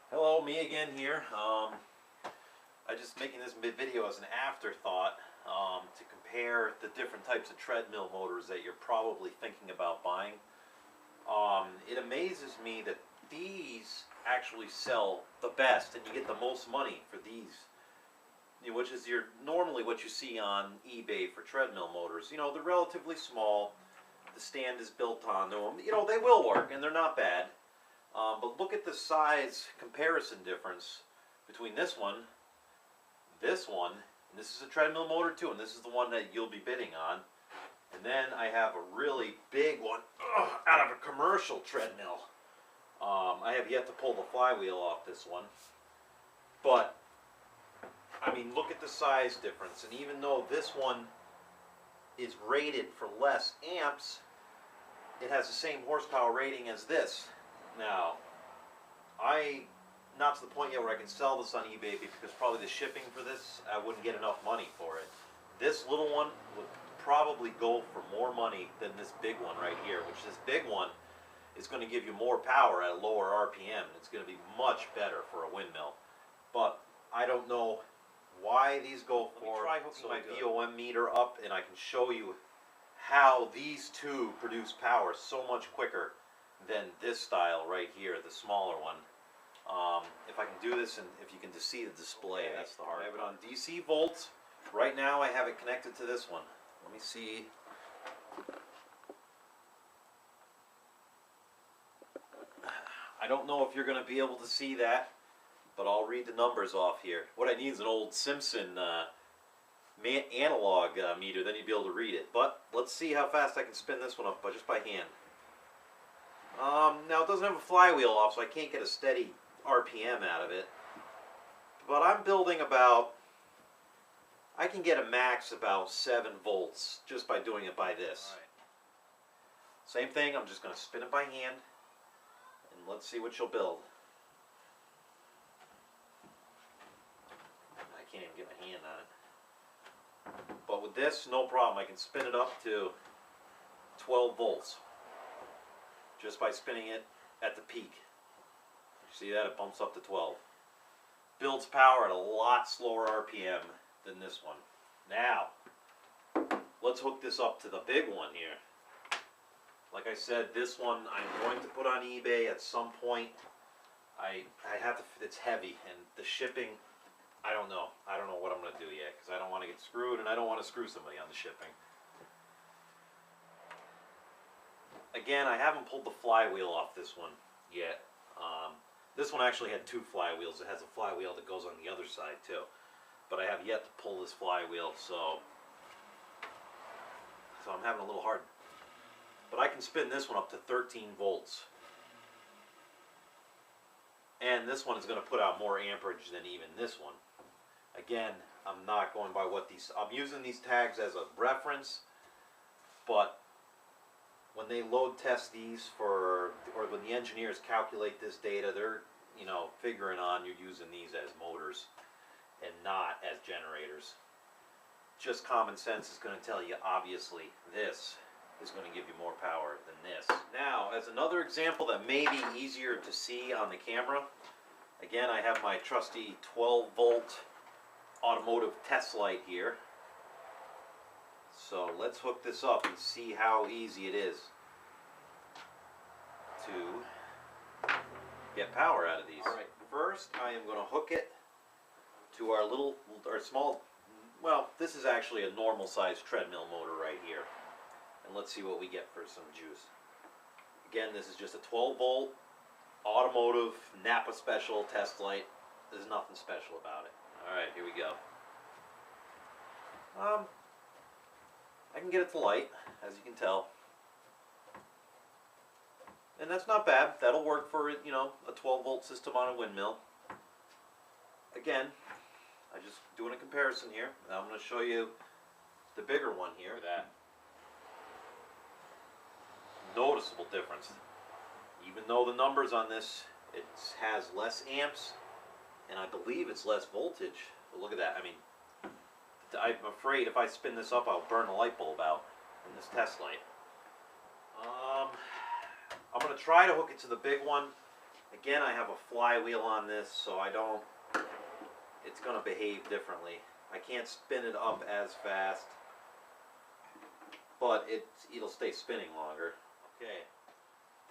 Hello, me again here. I just making this video as an afterthought to compare the different types of treadmill motors that you're probably thinking about buying. It amazes me that these actually sell the best, and you get the most money for these, which is normally what you see on eBay for treadmill motors. You know, they're relatively small. The stand is built onto them. You know, they will work, and they're not bad. But look at the size comparison difference between this one, and this is a treadmill motor too, and this is the one that you'll be bidding on. And then I have a really big one out of a commercial treadmill. I have yet to pull the flywheel off this one. But, I mean, look at the size difference. And even though this one is rated for less amps, it has the same horsepower rating as this. Now, not to the point yet where I can sell this on eBay because probably the shipping for this, I wouldn't get enough money for it. This little one would probably go for more money than this big one right here, which this big one is going to give you more power at a lower RPM. It's going to be much better for a windmill. But I don't know why these go for. Let me try hooking my VOM meter up and I can show you how these two produce power so much quicker than this style right here, the smaller one. If I can do this and if you can just see the display, okay, that's the hard. I have it on DC volts. Right now I have it connected to this one. Let me see. I don't know if you're going to be able to see that, but I'll read the numbers off here. What I need is an old Simpson analog meter, then you'd be able to read it. But let's see how fast I can spin this one up just by hand. Now it doesn't have a flywheel off, so I can't get a steady RPM out of it. But I'm building about, I can get a max about 7 volts just by doing it by this. All right. Same thing, I'm just going to spin it by hand, and let's see what she'll build. I can't even get my hand on it. But with this, no problem. I can spin it up to 12 volts. Just by spinning it at the peak. You see that? It bumps up to 12. Builds power at a lot slower RPM than this one. Now, let's hook this up to the big one here. Like I said, this one I'm going to put on eBay at some point. I have to, it's heavy, and the shipping, I don't know. I don't know what I'm going to do yet, because I don't want to get screwed, and I don't want to screw somebody on the shipping. Again, I haven't pulled the flywheel off this one yet. This one actually had 2 flywheels. It has a flywheel that goes on the other side too. But I have yet to pull this flywheel, so I'm having a little hard. But I can spin this one up to 13 volts. And this one is going to put out more amperage than even this one. Again, I'm not going by what these, I'm using these tags as a reference, but when they load test these or when the engineers calculate this data, they're, figuring on you're using these as motors and not as generators. Just common sense is going to tell you, obviously, this is going to give you more power than this. Now, as another example that may be easier to see on the camera, again, I have my trusty 12-volt Automotive test light here. So let's hook this up and see how easy it is to get power out of these. Alright, first I am going to hook it to our small, well, this is actually a normal size treadmill motor right here. And let's see what we get for some juice. Again, this is just a 12-volt Automotive Napa Special test light. There's nothing special about it. Alright, here we go. I can get it to light, as you can tell. And that's not bad. That'll work for, a 12-volt system on a windmill. Again, I'm just doing a comparison here. Now I'm going to show you the bigger one here. That noticeable difference. Even though the numbers on this, it has less amps, and I believe it's less voltage. But look at that. I mean, I'm afraid if I spin this up, I'll burn a light bulb out in this test light. I'm going to try to hook it to the big one. Again, I have a flywheel on this, so it's going to behave differently. I can't spin it up as fast, but it'll stay spinning longer. Okay,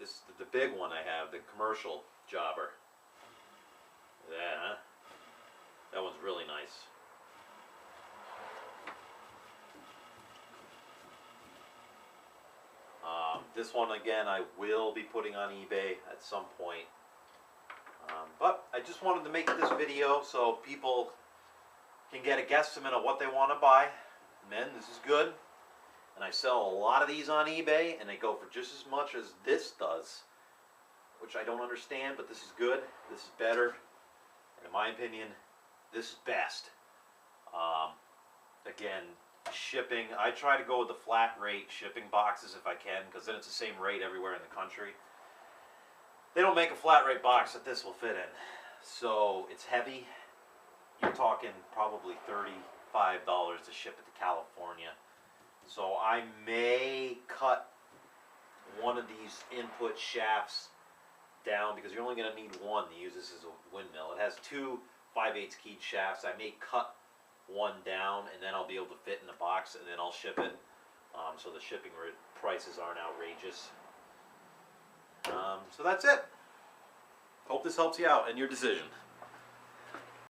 this is the big one I have, the commercial jobber. Yeah, huh? That one's really nice. This one, again, I will be putting on eBay at some point. But I just wanted to make this video so people can get a guesstimate of what they want to buy. Men, this is good. And I sell a lot of these on eBay, and they go for just as much as this does, which I don't understand, but this is good. This is better. And in my opinion, this is best. Again, shipping, I try to go with the flat rate shipping boxes if I can, because then it's the same rate everywhere in the country. They don't make a flat rate box that this will fit in. So it's heavy. You're talking probably $35 to ship it to California. So I may cut one of these input shafts down, because you're only going to need one to use this as a windmill. It has two 5/8 keyed shafts. I may cut one down, and then I'll be able to fit in the box, and then I'll ship it, so the shipping prices aren't outrageous. So that's it. Hope this helps you out in your decision.